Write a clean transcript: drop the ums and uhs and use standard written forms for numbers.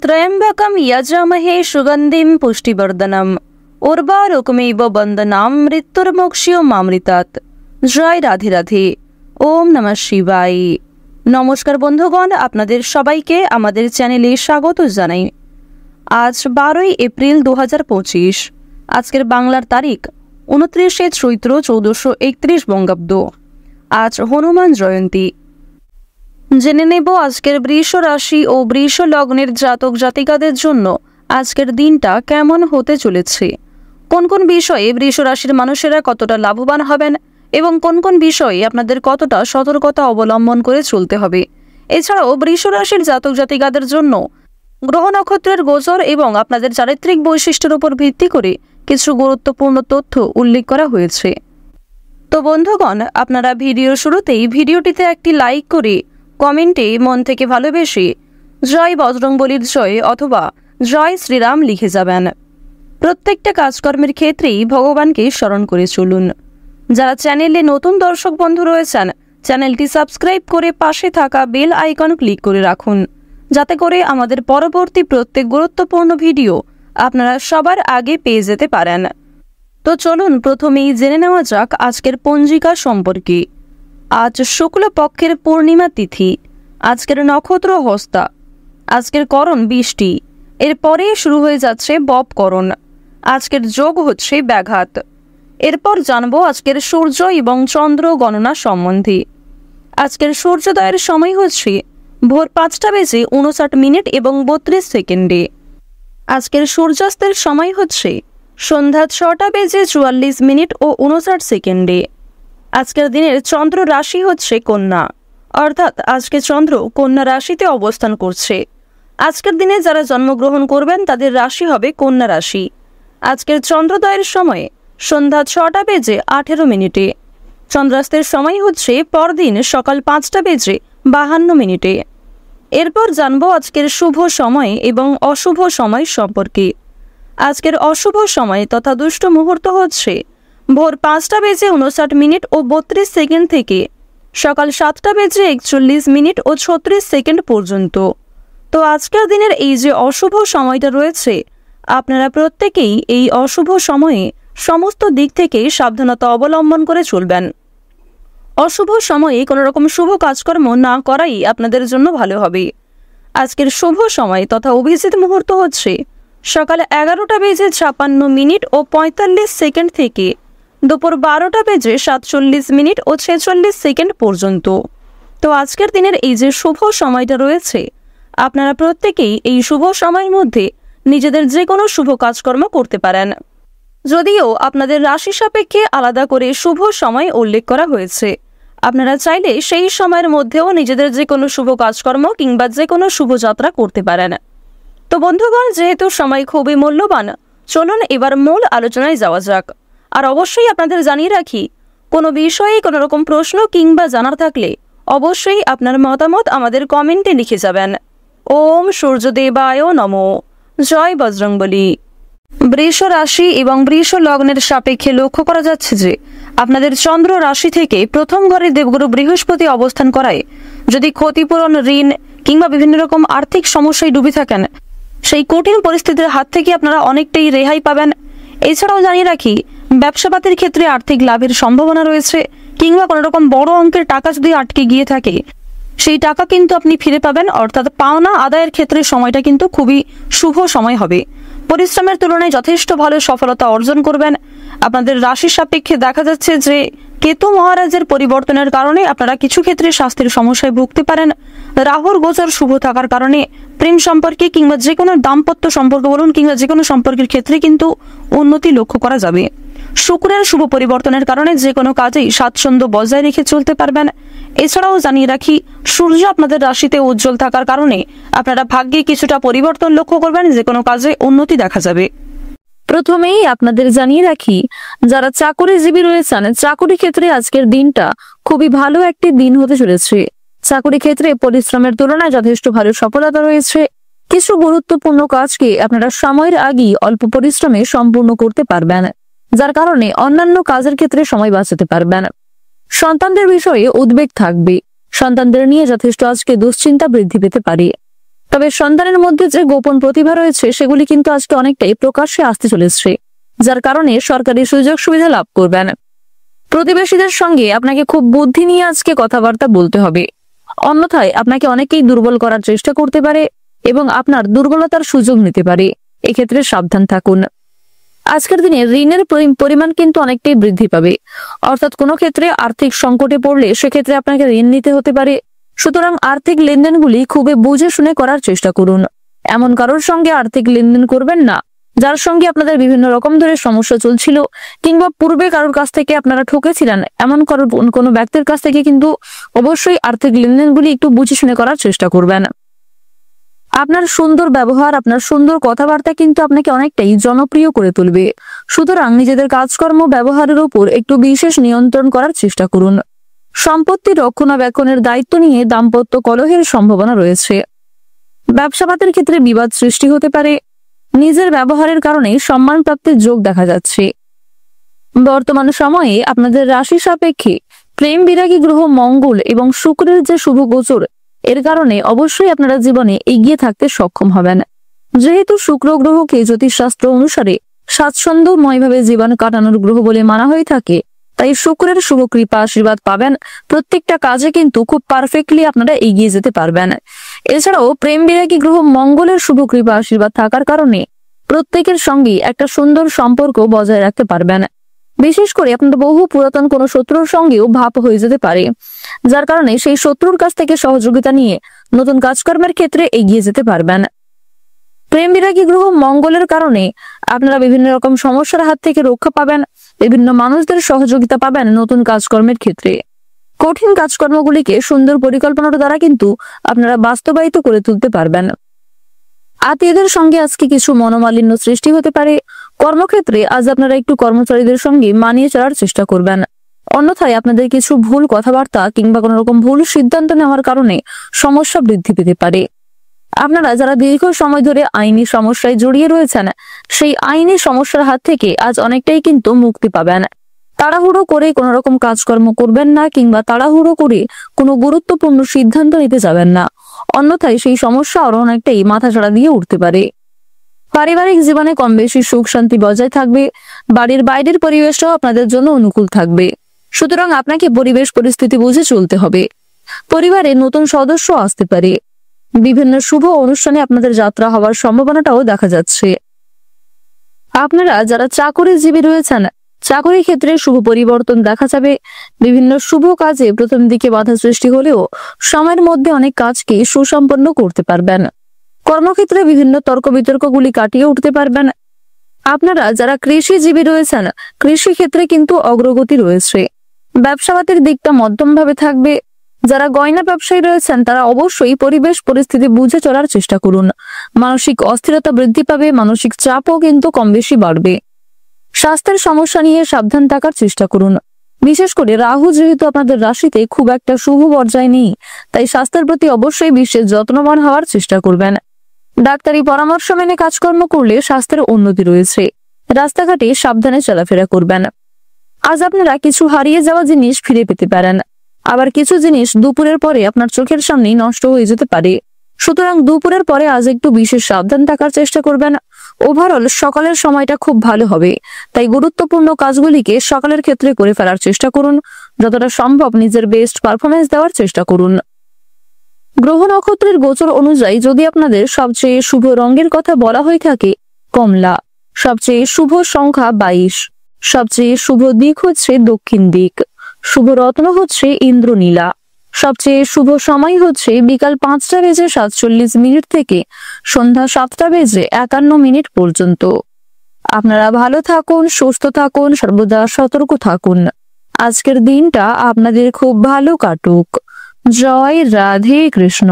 ত্র্যম্বকম যজামহে সুগন্ধিম পুষ্টিবর্ধনম উর্বারুকমেব বন্দনাম মৃত্যুর্মোক্ষীয়মামৃতাৎ। জয় রাধে রাধে। ওম নমঃ শিবায়। নমস্কার বন্ধুগণ, আপনাদের সবাইকে আমাদের চ্যানেলে স্বাগত জানাই। আজ 12ই এপ্রিল 2025। আজকের বাংলার তারিখ 29শে চৈত্র 1431 বঙ্গাব্দ। আজ হনুমান জয়ন্তী। জেনে নেব আজকের বৃষ রাশি ও বৃষ লগ্নের জাতক জাতিকাদের জন্য আজকের দিনটা কেমন হতে চলেছে, কোন কোন বিষয়ে বৃষ রাশির মানুষেরা কতটা লাভবান হবেন এবং কোন কোন বিষয়ে আপনাদের কতটা সতর্কতা অবলম্বন করে চলতে হবে। এছাড়াও বৃষ রাশির জাতক জাতিকাদের জন্য গ্রহ নক্ষত্রের গোচর এবং আপনাদের চারিত্রিক বৈশিষ্ট্যের উপর ভিত্তি করে কিছু গুরুত্বপূর্ণ তথ্য উল্লেখ করা হয়েছে। তো বন্ধুগণ, আপনারা ভিডিওর শুরুতেই ভিডিওটিতে একটি লাইক করে কমেন্টে মন থেকে ভালোবেসে জয় বজরংবলীর জয় অথবা জয় শ্রীরাম লিখে যাবেন। প্রত্যেকটা কাজকর্মের ক্ষেত্রেই ভগবানকে স্মরণ করে চলুন। যারা চ্যানেলে নতুন দর্শক বন্ধু রয়েছেন, চ্যানেলটি সাবস্ক্রাইব করে পাশে থাকা বেল আইকন ক্লিক করে রাখুন, যাতে করে আমাদের পরবর্তী প্রত্যেক গুরুত্বপূর্ণ ভিডিও আপনারা সবার আগে পেয়ে যেতে পারেন। তো চলুন প্রথমেই জেনে নেওয়া যাক আজকের পঞ্জিকা সম্পর্কে। আজ শুক্লপক্ষের পূর্ণিমা তিথি। আজকের নক্ষত্র হস্তা। আজকের করণ বৃষ্টি। এরপরে শুরু হয়ে যাচ্ছে বপকরণ। আজকের যোগ হচ্ছে ব্যাঘাত। এরপর জানবো আজকের সূর্য এবং চন্দ্র গণনা সম্বন্ধে। আজকের সূর্যোদয়ের সময় হচ্ছে ভোর 5:59 এবং 32 সেকেন্ডে। আজকের সূর্যাস্তের সময় হচ্ছে সন্ধ্যা 6:44 ও 59 সেকেন্ডে। আজকের দিনের চন্দ্র রাশি হচ্ছে কন্যা, অর্থাৎ আজকে চন্দ্র কন্যা রাশিতে অবস্থান করছে। আজকের দিনে যারা জন্মগ্রহণ করবেন তাদের রাশি হবে কন্যা রাশি। আজকের চন্দ্রোদয়ের সময় সন্ধ্যা 6:18। চন্দ্রাস্তের সময় হচ্ছে পরদিন সকাল 5:52। এরপর জানবো আজকের শুভ সময় এবং অশুভ সময় সম্পর্কে। আজকের অশুভ সময় তথা দুষ্ট মুহূর্ত হচ্ছে ভোর 5:59 ও 32 সেকেন্ড থেকে সকাল 7:41 ও 36 সেকেন্ড পর্যন্ত। তো আজকের দিনের এই যে অশুভ সময়টা রয়েছে, আপনারা প্রত্যেকেই এই অশুভ সময়ে সমস্ত দিক থেকে সাবধানতা অবলম্বন করে চলবেন। অশুভ সময়ে কোনো রকম শুভ কাজকর্ম না করাই আপনাদের জন্য ভালো হবে। আজকের শুভ সময় তথা অভিজিৎ মুহূর্ত হচ্ছে সকাল 11:56 ও 45 সেকেন্ড থেকে দুপুর 12:47 ও 46 সেকেন্ড পর্যন্ত। তো আজকের দিনের এই যে শুভ সময়টা রয়েছে, আপনারা প্রত্যেকেই এই শুভ সময়ের মধ্যে নিজেদের যে কোনো শুভ কাজকর্ম করতে পারেন। যদিও আপনাদের রাশি সাপেক্ষে আলাদা করে শুভ সময় উল্লেখ করা হয়েছে, আপনারা চাইলে সেই সময়ের মধ্যেও নিজেদের যে কোনো শুভ কাজকর্ম কিংবা যে কোনো শুভযাত্রা করতে পারেন। তো বন্ধুগণ, যেহেতু সময় খুবই মূল্যবান, চলুন এবার মূল আলোচনায় যাওয়া যাক। আর অবশ্যই আপনাদের জানিয়ে রাখি, কোনো বিষয়ে কোনো রকম প্রশ্ন কিংবা জানার থাকলে অবশ্যই আপনার মতামত আমাদের কমেন্টে লিখে যাবেন। ওম সূর্যদেবায় নমঃ। জয় বজরংবলী। বৃষ রাশি এবং বৃষ লগ্নের সাপেক্ষে লক্ষ্য করা যাচ্ছে যে আপনাদের চন্দ্র রাশি থেকে প্রথম ঘরে দেবগুরু বৃহস্পতি অবস্থান করায় যদি ক্ষতিপূরণ, ঋণ কিংবা বিভিন্ন রকম আর্থিক সমস্যায় ডুবে থাকেন, সেই কঠিন পরিস্থিতির হাত থেকে আপনারা অনেকটাই রেহাই পাবেন। এছাড়াও জানিয়ে রাখি, ব্যবসাপাতির ক্ষেত্রে আর্থিক লাভের সম্ভাবনা রয়েছে, কিংবা কোনো রকম বড় অঙ্কের টাকা যদি আটকে গিয়ে থাকে, সেই টাকা কিন্তু আপনি ফিরে পাবেন। অর্থাৎ পাওনা আদায়ের ক্ষেত্রে সময়টা কিন্তু খুবই শুভ সময় হবে। পরিশ্রমের তুলনায় যথেষ্ট ভালো সফলতা অর্জন করবেন। আপনাদের রাশির সাপেক্ষে দেখা যাচ্ছে যে কেতু মহারাজের পরিবর্তনের কারণে আপনারা কিছু ক্ষেত্রে স্বাস্থ্যের সমস্যায় ভুগতে পারেন। রাহুর গোচর শুভ থাকার কারণে প্রেম সম্পর্কে কিংবা যে কোনো দাম্পত্য সম্পর্ক বলুন কিংবা যে কোনো সম্পর্কের ক্ষেত্রে কিন্তু উন্নতি লক্ষ্য করা যাবে। শুক্রের শুভ পরিবর্তনের কারণে যে কোনো কাজেই স্বাচ্ছন্দ্য বজায় রেখে চলতে পারবেন। এছাড়াও জানিয়ে রাখি, সূর্য আপনাদের রাশিতে উজ্জ্বল থাকার কারণে আপনারা ভাগ্যে কিছুটা পরিবর্তন লক্ষ্য করবেন, যে কোনো কাজে উন্নতি দেখা যাবে। প্রথমেই আপনাদের জানিয়ে রাখি, যারা চাকরিজীবী রয়েছেন, চাকরি ক্ষেত্রে আজকের দিনটা খুবই ভালো একটি দিন হতে চলেছে। চাকরি ক্ষেত্রে পরিশ্রমের তুলনায় যথেষ্ট ভালো সফলতা রয়েছে। কিছু গুরুত্বপূর্ণ কাজকে আপনারা সময়ের আগেই অল্প পরিশ্রমে সম্পূর্ণ করতে পারবেন, যার কারণে অন্যান্য কাজের ক্ষেত্রে সময় বাঁচাতে পারবেন। সন্তানদের বিষয়ে উদ্বেগ থাকবে। সন্তানদের নিয়ে যথেষ্ট আজকে দুশ্চিন্তা বৃদ্ধি পেতে পারে। তবে সন্তানের মধ্যে যে গোপন প্রতিভা রয়েছে সেগুলি কিন্তু আজকে অনেকটাই প্রকাশ্যে আসতে চলেছে, যার কারণে সরকারি সুযোগ সুবিধা লাভ করবেন। প্রতিবেশীদের সঙ্গে আপনাকে খুব বুদ্ধি নিয়ে আজকে কথাবার্তা বলতে হবে, অন্যথায় আপনাকে অনেকেই দুর্বল করার চেষ্টা করতে পারে এবং আপনার দুর্বলতার সুযোগ নিতে পারে। এক্ষেত্রে সাবধান থাকুন। আজকের দিনে ঋণের পরিমাণ কিন্তু অনেকটাই বৃদ্ধি পাবে, অর্থাৎ কোনো ক্ষেত্রে আর্থিক সংকটে পড়লে সেক্ষেত্রে আপনাকে ঋণ নিতে হতে পারে। সুতরাং আর্থিক লেনদেনগুলি খুবই বুঝে শুনে করার চেষ্টা করুন। এমন কারোর সঙ্গে আর্থিক লেনদেন করবেন না যার সঙ্গে আপনাদের বিভিন্ন রকম ধরে সমস্যা চলছিল, কিংবা পূর্বে কারোর কাছ থেকে আপনারা ঠকেছিলেন। এমন কোনো ব্যক্তির কাছ থেকে কিন্তু অবশ্যই আর্থিক লেনদেনগুলি একটু বুঝে শুনে করার চেষ্টা করবেন। আপনার সুন্দর ব্যবহার, আপনার সুন্দর কথাবার্তা কিন্তু আপনাকে অনেকটাই জনপ্রিয় করে তুলবে। সুতরাং নিজেদের কাজকর্ম ব্যবহারের উপর একটু বিশেষ নিয়ন্ত্রণ করার চেষ্টা করুন। সম্পত্তি রক্ষণাবেক্ষণের দায়িত্ব নিয়ে দাম্পত্য কলহের সম্ভাবনা রয়েছে। ব্যবসাপাতের ক্ষেত্রে বিবাদ সৃষ্টি হতে পারে। নিজের ব্যবহারের কারণে সম্মান প্রাপ্তির যোগ দেখা যাচ্ছে। বর্তমান সময়ে আপনাদের রাশি সাপেক্ষে প্রেম বিরাগী গ্রহ মঙ্গল এবং শুক্রের যে শুভ গোচর, এর কারণে অবশ্যই আপনারা জীবনে এগিয়ে থাকতে সক্ষম হবেন। যেহেতু শুক্র গ্রহকে জ্যোতিষশাস্ত্র অনুসারে স্বাচ্ছন্দ্যময়ভাবে জীবন কাটানোর গ্রহ বলে মানা হয়ে থাকে, তাই শুক্রের শুভ কৃপা আশীর্বাদ পাবেন। প্রত্যেকটা কাজে কিন্তু খুব পারফেক্টলি আপনারা এগিয়ে যেতে পারবেন। এছাড়াও প্রেম বিরাগী গ্রহ মঙ্গলের শুভ কৃপা আশীর্বাদ থাকার কারণে প্রত্যেকের সঙ্গে একটা সুন্দর সম্পর্ক বজায় রাখতে পারবেন। বিশেষ করে আপনার বহু পুরাতন কোনো শত্রুর সঙ্গেও ভাব হয়ে যেতে পারে, যার কারণে সেই শত্রুর কাছ থেকে সহযোগিতা নিয়ে নতুন কাজকর্মের ক্ষেত্রে এগিয়ে যেতে পারবেন। প্রেম বিরাগী গ্রহ মঙ্গলের কারণে আপনারা বিভিন্ন রকম সমস্যার হাত থেকে রক্ষা পাবেন, বিভিন্ন মানুষদের সহযোগিতা পাবেন নতুন কাজকর্মের ক্ষেত্রে। কঠিন কাজকর্মগুলিকে সুন্দর পরিকল্পনার দ্বারা কিন্তু আপনারা বাস্তবায়িত করে তুলতে পারবেন। আত্মীয়দের সঙ্গে আজকে কিছু মনোমালিন্য সৃষ্টি হতে পারে। কর্মক্ষেত্রে আজ আপনারা একটু কর্মচারীদের সঙ্গে মানিয়ে চলার চেষ্টা করবেন, অন্যথায় আপনাদের কিছু ভুল কথাবার্তা কিংবা কোনো রকম ভুল সিদ্ধান্ত নেওয়ার কারণে সমস্যা বৃদ্ধি পেতে পারে। আপনারা যারা দীর্ঘ সময় ধরে আইনি সমস্যায় জড়িয়ে রয়েছেন, সেই আইনি সমস্যার হাত থেকে আজ অনেকটাই কিন্তু মুক্তি পাবেন। তাড়াহুড়ো করে কোনো রকম কাজকর্ম করবেন না, কিংবা তাড়াহুড়ো করে কোনো গুরুত্বপূর্ণ সিদ্ধান্ত নিতে যাবেন না, অন্যথায় সেই সমস্যা আরো অনেকটাই মাথাচাড়া দিয়ে উঠতে পারে। পারিবারিক জীবনে কম বেশি সুখ শান্তি বজায় থাকবে। বাড়ির বাইরের পরিবেশটাও আপনাদের জন্য অনুকূল থাকবে। সুতরাং আপনাকে পরিবেশ পরিস্থিতি বুঝে চলতে হবে। পরিবারে নতুন সদস্য আসতে পারে। বিভিন্ন শুভ অনুষ্ঠানে আপনাদের যাত্রা হওয়ার সম্ভাবনাটাও দেখা যাচ্ছে। আপনারা যারা চাকরিজীবী রয়েছেন, চাকরি ক্ষেত্রে শুভ পরিবর্তন দেখা যাবে। বিভিন্ন শুভ কাজে প্রথম দিকে বাধা সৃষ্টি হলেও সময়ের মধ্যে অনেক কাজকে সুসম্পন্ন করতে পারবেন। কর্মক্ষেত্রে বিভিন্ন তর্ক বিতর্কগুলি কাটিয়ে উঠতে পারবেন। আপনারা যারা কৃষিজীবী রয়েছেন, কৃষি ক্ষেত্রে কিন্তু অগ্রগতি রয়েছে। ব্যবসাপাতের দিকটা মধ্যমভাবে থাকবে। যারা গয়না ব্যবসায়ী রয়েছেন তারা অবশ্যই পরিবেশ পরিস্থিতি বুঝে চলার চেষ্টা করুন। মানসিক অস্থিরতা বৃদ্ধি পাবে, মানসিক চাপও কিন্তু কম বেশি বাড়বে। স্বাস্থ্যের সমস্যা নিয়ে সাবধান থাকার চেষ্টা করুন। বিশেষ করে রাহু যেহেতু আপনাদের রাশিতে খুব একটা শুভ পর্যায়ে নেই, তাই স্বাস্থ্যের প্রতি অবশ্যই বিশেষ যত্নবান হওয়ার চেষ্টা করবেন। ডাক্তারি পরামর্শ মেনে কাজকর্ম করলে স্বাস্থ্যের উন্নতি রয়েছে। রাস্তাঘাটে সাবধানে চলাফেরা করবেন। আজ আপনারা কিছু হারিয়ে যাওয়া জিনিস ফিরে পেতে পারেন, আবার কিছু জিনিস দুপুরের পরে আপনার চোখের সামনেই নষ্ট হয়ে যেতে পারে। সুতরাং দুপুরের পরে আজ একটু বিশেষ সাবধান থাকার চেষ্টা করবেন। ওভারঅল সকালের সময়টা খুব ভালো হবে, তাই গুরুত্বপূর্ণ কাজগুলিকে সকালের ক্ষেত্রে করে ফেলার চেষ্টা করুন। যতটা সম্ভব নিজের বেস্ট পারফরমেন্স দেওয়ার চেষ্টা করুন। গ্রহ নক্ষত্রের গোচর অনুযায়ী যদি আপনাদের সবচেয়ে শুভ রঙের কথা বলা হয়ে থাকে কমলা, সবচেয়ে শুভ সংখ্যা 22, সবচেয়ে শুভ দিক হচ্ছে দক্ষিণ দিক, শুভ রত্ন হচ্ছে ইন্দ্রনীলা, সবচেয়ে শুভ সময় হচ্ছে বিকাল 5টা বেজে 47 মিনিট থেকে সন্ধ্যা 7টা বেজে 51 মিনিট পর্যন্ত। আপনারা ভালো থাকুন, সুস্থ থাকুন, সর্বদা সতর্ক থাকুন। আজকের দিনটা আপনাদের খুব ভালো কাটুক। জয় রাধে কৃষ্ণ।